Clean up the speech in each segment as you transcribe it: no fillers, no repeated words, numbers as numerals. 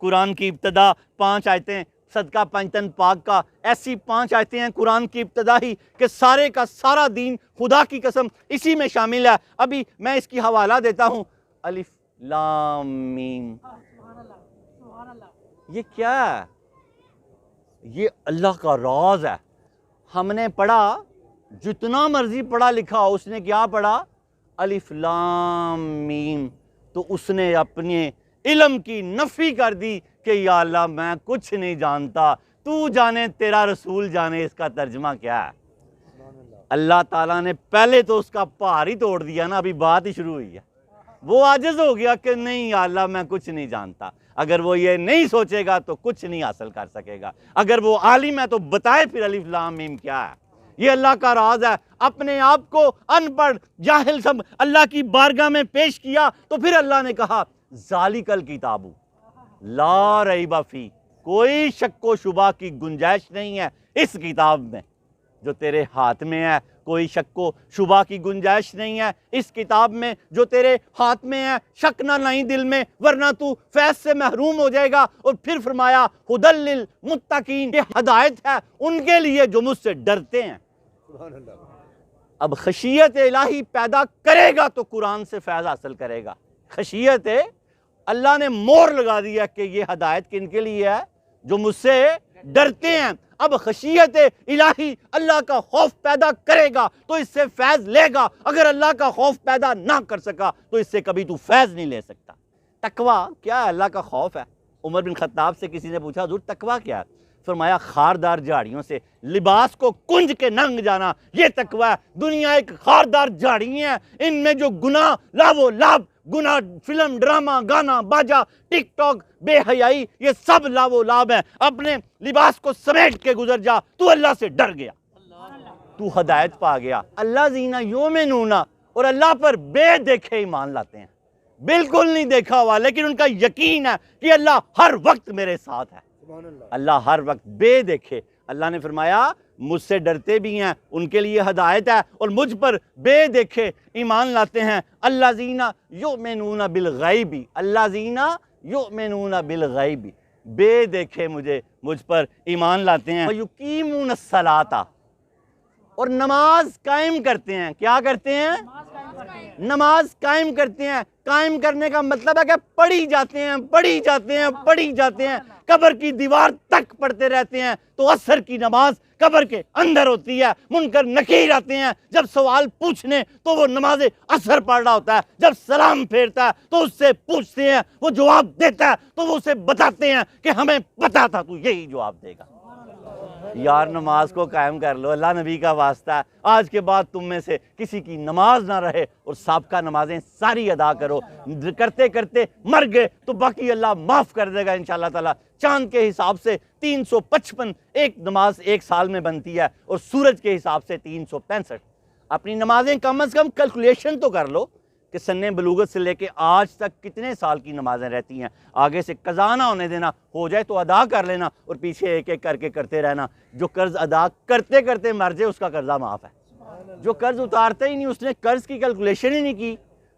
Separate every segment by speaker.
Speaker 1: कुरान की इब्तदा 5 आयतें सदका पंजतन पाक का, ऐसी 5 आयतें हैं कुरान की इब्तदा ही कि सारे का सारा दीन खुदा की कसम इसी में शामिल है। अभी मैं इसकी हवाला देता हूँ, अलिफ लाम मीम। ये क्या है? ये अल्लाह का राज है। हमने पढ़ा, जितना मर्जी पढ़ा लिखा हो, उसने क्या पढ़ा? अलिफ लाम मीम। तो उसने अपने इल्म की नफ़ी कर दी कि या अल्लाह मैं कुछ नहीं जानता, तू जाने, तेरा रसूल जाने इसका तर्जमा क्या है। अल्लाह ताला ने पहले तो उसका भार ही तोड़ दिया ना, अभी बात ही शुरू हुई है। वो आजिज़ हो गया कि नहीं या अल्लाह मैं कुछ नहीं जानता। अगर वो ये नहीं सोचेगा तो कुछ नहीं हासिल कर सकेगा। अगर वो आलिम है तो बताए फिर अलिफ लाम मीम क्या है। ये अल्लाह का राज है। अपने आप को अनपढ़ जाहिल सब अल्लाह की बारगाह में पेश किया तो फिर अल्लाह ने कहा ज़ालिकल किताबु ला रैब फी, कोई शक्को शुबा की गुंजाइश नहीं है इस किताब में जो तेरे हाथ में है। कोई शक्को शुबा की गुंजाइश नहीं है इस किताब में जो तेरे हाथ में है। शक ना नहीं दिल में, वरना तू फैज़ से महरूम हो जाएगा। और फिर फरमाया हुदल लिल मुत्तकीन, ये हिदायत है उनके लिए जो मुझसे डरते हैं। अब खशियत इलाही पैदा करेगा तो कुरान से फैज़ हासिल करेगा। खशियत अल्लाह ने मोहर लगा दिया कि ये हिदायत किनके लिए है? जो मुझसे डरते हैं। अब खशियत इलाही अल्लाह का खौफ पैदा करेगा तो इससे फैज़ लेगा। अगर अल्लाह का खौफ पैदा ना कर सका तो इससे कभी तू फैज़ नहीं ले सकता। तकवा क्या है? अल्लाह का खौफ है। उमर बिन खत्ताब से किसी ने पूछा हुज़ूर तकवा क्या है? फरमाया खारदार झाड़ियों से लिबास को कुंज के नंग जाना, ये तकवा है। दुनिया एक खारदार झाड़ी है, इनमें जो गुनाह लाभो लाभ, गुनाह फिल्म ड्रामा गाना बाजा टिकटॉक बेहयाई, ये सब लाभो लाभ है। अपने लिबास को समेट के गुजर जा, तू अल्लाह से डर गया, तू हदायत पा गया। अल्लाह जीना योमेनूना, और अल्लाह पर बेदेखे ईमान लाते हैं। बिल्कुल नहीं देखा हुआ लेकिन उनका यकीन है कि अल्लाह हर वक्त मेरे साथ है। अल्लाह हर वक्त बेदेखे। अल्लाह ने फरमाया मुझसे डरते भी हैं उनके लिए हिदायत है, और मुझ पर बेदेखे ईमान लाते हैं। अल्लाह जीना युमिनूना बिल गैबी, अल्लाह जीना युमिनूना बिल गैबी, बेदेखे मुझ पर ईमान लाते हैं। युकीमून सलाता, और नमाज कायम करते हैं। क्या करते हैं? नमाज कायम करते हैं। कायम करने का मतलब है कि पढ़ी जाते हैं, पढ़ी जाते हैं, पढ़ी जाते हैं, कब्र की दीवार तक पढ़ते रहते हैं। तो असर की नमाज कब्र के अंदर होती है। मुनकर नकीर आते हैं जब सवाल पूछने तो वो नमाज असर पढ़ रहा होता है। जब सलाम फेरता है तो उससे पूछते हैं, वो जवाब देता है तो वो उसे बताते हैं कि हमें पता था तू यही जवाब देगा। यार नमाज को कायम कर लो, अल्लाह नबी का वास्ता है। आज के बाद तुम में से किसी की नमाज ना रहे और साबका नमाजें सारी अदा करो। करते करते मर गए तो बाकी अल्लाह माफ़ कर देगा इंशाअल्लाह ताला। चांद के हिसाब से 355 एक नमाज एक साल में बनती है, और सूरज के हिसाब से 365। अपनी नमाजें कम अज़ कम कैलकुलेशन तो कर लो कि सन्ने बलूगत से लेके आज तक कितने साल की नमाजें रहती हैं। आगे से कज़ा ना होने देना, हो जाए तो अदा कर लेना, और पीछे एक एक करके करते रहना। जो कर्ज अदा करते करते मर जाए उसका कर्जा माफ़ है। जो कर्ज उतारते ही नहीं, उसने कर्ज की कैलकुलेशन ही नहीं की,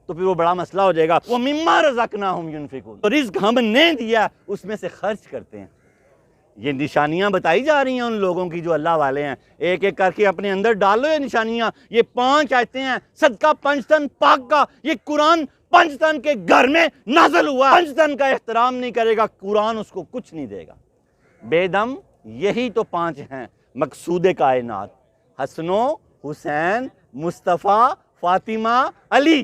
Speaker 1: तो फिर वो बड़ा मसला हो जाएगा। वो मिम्मा रज़क़नाहुम युनफ़िक़ून, तो रिज़्क़ हमने दिया उसमें से खर्च करते हैं। ये निशानियां बताई जा रही हैं उन लोगों की जो अल्लाह वाले हैं। एक एक करके अपने अंदर डालो ये निशानियां। ये 5 आयतें हैं सदका पंजतन पाक का। ये कुरान पंजतन के घर में नाज़िल हुआ। पंजतन का एहतराम नहीं करेगा, कुरान उसको कुछ नहीं देगा। बेदम यही तो 5 हैं मकसूद कायनात, हसनो हुसैन मुस्तफ़ा फातिमा अली।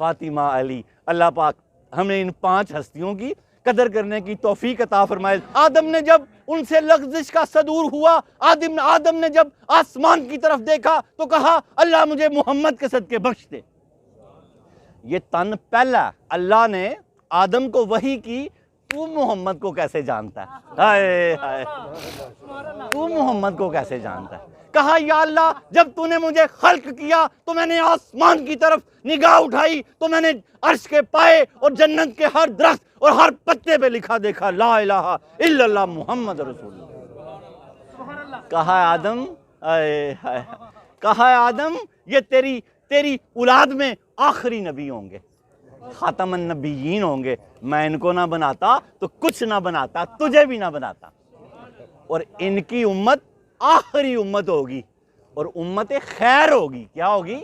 Speaker 1: फातिमा अली, अल्लाह पाक हमें इन 5 हस्तियों की कदर करने की तौफीक अता फरमाए। आदम ने जब उनसे लग़्ज़िश का सदूर हुआ, आदम ने जब आसमान की तरफ देखा तो कहा अल्लाह मुझे मोहम्मद के सदके बख्श दे। ये तन पहला अल्लाह ने आदम को वही की, तू मोहम्मद को कैसे जानता है? हाय हाय, तू मोहम्मद को कैसे जानता है? कहा या अल्लाह जब तूने मुझे खल्क किया तो मैंने आसमान की तरफ निगाह उठाई तो मैंने अर्श के पाए और जन्नत के हर दरख्त और हर पत्ते पे लिखा देखा ला इलाहा इल्लल्लाह मुहम्मद रसूलुल्लाह। कहा आदम, कहा आदम ये तेरी औलाद में आखिरी नबी होंगे। खातमन नबीयीन होंगे, मैं इनको ना बनाता तो कुछ ना बनाता, तुझे भी ना बनाता। और इनकी उम्मत आखिरी उम्मत होगी और उम्मत खैर होगी। क्या होगी?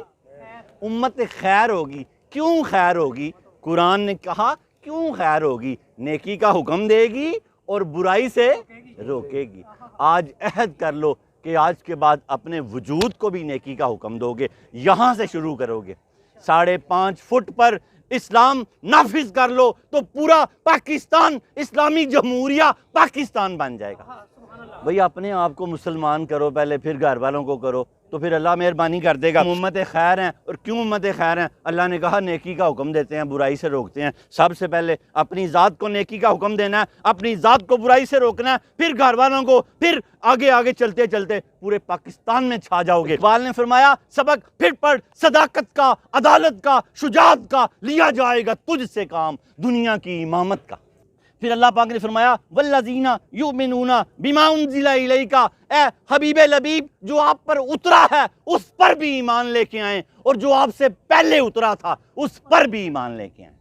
Speaker 1: उम्मत खैर होगी। क्यों खैर होगी? कुरान ने कहा क्यों खैर होगी? नेकी का हुक्म देगी और बुराई से रोकेगी। आज अहद कर लो कि आज के बाद अपने वजूद को भी नेकी का हुक्म दोगे, यहाँ से शुरू करोगे। 5.5 फुट पर इस्लाम नाफिज कर लो तो पूरा पाकिस्तान इस्लामी जमहूरिया पाकिस्तान बन जाएगा। भाई अपने आप को मुसलमान करो पहले, फिर घर वालों को करो, तो फिर अल्लाह मेहरबानी कर देगा। उम्मत खैर हैं। और क्यों उम्मत खैर हैं? अल्लाह ने कहा नेकी का हुक्म देते हैं, बुराई से रोकते हैं। सबसे पहले अपनी ज़ात को नेकी का हुक्म देना है, अपनी ज़ात को बुराई से रोकना है, फिर घर वालों को, फिर आगे आगे चलते चलते पूरे पाकिस्तान में छा जाओगे। इकबाल ने फरमाया सबक फिर पढ़, सदाकत का, अदालत का, शुजाअत का, लिया जाएगा तुझसे काम, दुनिया की इमामत का। फिर अल्लाह पाक ने फरमाया वल्लज़ीना युमिनूना बिमा उनज़िला इलैका, ए हबीब लबीब जो आप पर उतरा है उस पर भी ईमान लेके आए, और जो आपसे पहले उतरा था उस पर भी ईमान लेके आए।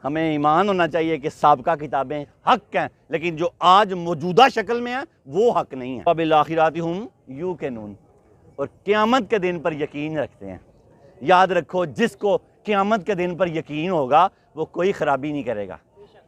Speaker 1: हमें ईमान होना चाहिए कि साबका किताबें हक हैं, लेकिन जो आज मौजूदा शक्ल में है वो हक नहीं है। बिल आखिराति हुम यूक़िनून, और क़यामत के दिन पर यकीन रखते हैं। याद रखो, जिसको क़यामत के दिन पर यकीन होगा वो कोई ख़राबी नहीं करेगा।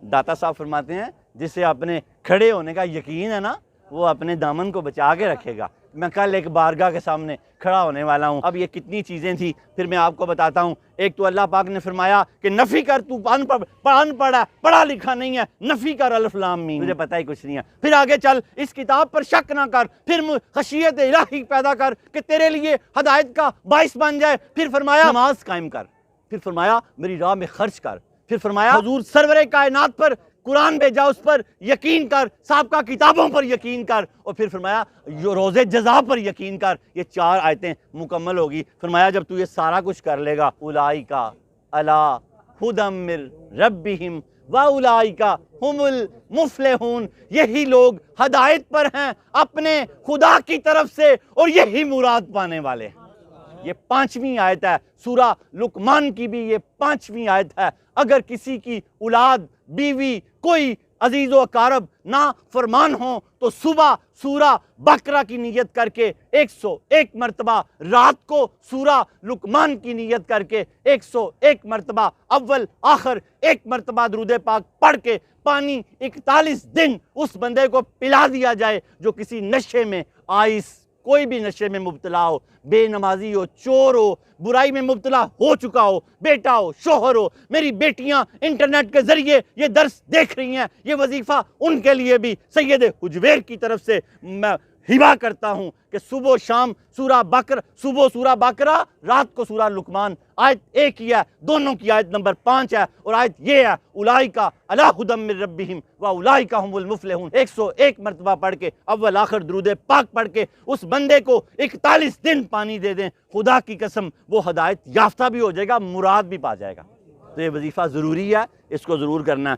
Speaker 1: दाता साहब फरमाते हैं जिसे अपने खड़े होने का यकीन है ना, वो अपने दामन को बचा के रखेगा। मैं कल एक बारगाह के सामने खड़ा होने वाला हूँ। अब ये कितनी चीज़ें थी फिर मैं आपको बताता हूँ। एक तो अल्लाह पाक ने फरमाया कि नफ़ी कर, तू अनपढ़ है, पढ़ा लिखा नहीं है, नफ़ी कर अलिफ लाम मीम, मुझे पता ही कुछ नहीं है। फिर आगे चल, इस किताब पर शक ना कर, फिर खशियत इलाही पैदा कर कि तेरे लिए हदायत का बाइस बन जाए। फिर फरमाया नमाज कायम कर, फिर फरमाया मेरी राह में खर्च कर, फिर फरमाया हुजूर सरवरे कायनात पर कुरान भेजा उस पर यकीन कर, साबका किताबों पर यकीन कर, और फिर फरमाया रोज़े जज़ा पर यकीन कर। ये 4 आयतें मुकम्मल होगी। फरमाया जब तू ये सारा कुछ कर लेगा, उलाइका अला हुदम मिर रब्बिहिम व उलाइका हुमुल मुफलिहून, यही लोग हदायत पर हैं अपने खुदा की तरफ से और यही मुराद पाने वाले हैं। ये 5वीं आयत है, सूरा लुकमान की भी ये 5वीं आयत है। अगर किसी की औलाद, बीवी, कोई अजीज़ व अकारब ना फरमान हो तो सुबह सूरा बकरा की नियत करके 101 मरतबा, रात को सूरा लुकमान की नियत करके 101 मरतबा, अव्वल आखिर 1 मरतबा दुरूद पाक पढ़ के पानी 41 दिन उस बंदे को पिला दिया जाए जो किसी नशे में, आइस, कोई भी नशे में मुब्तला हो, बेनमाजी हो, चोर हो, बुराई में मुब्तला हो चुका हो, बेटा हो, शोहर हो। मेरी बेटियां इंटरनेट के जरिए ये दर्स देख रही हैं, ये वजीफा उनके लिए भी सैयद हुजवेर की तरफ से मैं हिबा करता हूं कि सुबह शाम सूरा बकर, सुबह सूरा बकरा, रात को सूरा लुकमान। आयत एक ही है, दोनों की आयत नंबर 5 है, और आयत ये है उलाइका अला हुदम मिर रब्बिहिम व उलाइका हुमुल मुफलिहून। 101 मरतबा पढ़ के अव्वल आखिर दुरूद पाक पढ़ के उस बंदे को 41 दिन पानी दे दें, खुदा की कसम वो हदायत याफ्ता भी हो जाएगा, मुराद भी पा जाएगा। तो ये वजीफा ज़रूरी है, इसको ज़रूर करना है।